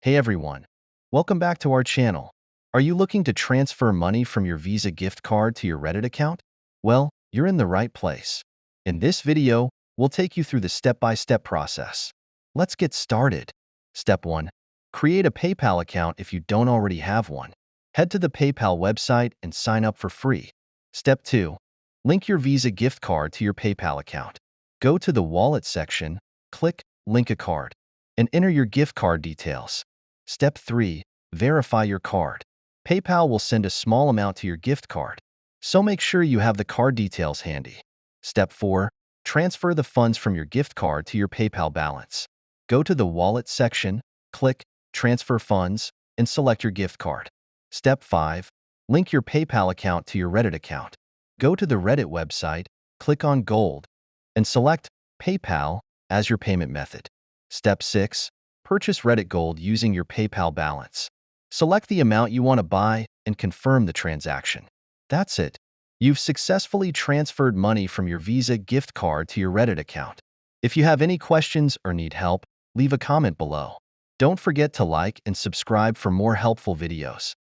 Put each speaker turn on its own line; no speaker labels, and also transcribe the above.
Hey everyone, welcome back to our channel. Are you looking to transfer money from your Visa gift card to your Reddit account? Well, you're in the right place. In this video, we'll take you through the step-by-step process. Let's get started. Step 1. Create a PayPal account if you don't already have one. Head to the PayPal website and sign up for free. Step 2. Link your Visa gift card to your PayPal account. Go to the Wallet section, click Link a Card, and enter your gift card details. Step 3. Verify your card. PayPal will send a small amount to your gift card, so make sure you have the card details handy. Step 4. Transfer the funds from your gift card to your PayPal balance. Go to the Wallet section, click Transfer Funds, and select your gift card. Step 5. Link your PayPal account to your Reddit account. Go to the Reddit website, click on Gold, and select PayPal as your payment method. Step 6. Purchase Reddit Gold using your PayPal balance. Select the amount you want to buy and confirm the transaction. That's it. You've successfully transferred money from your Visa gift card to your Reddit account. If you have any questions or need help, leave a comment below. Don't forget to like and subscribe for more helpful videos.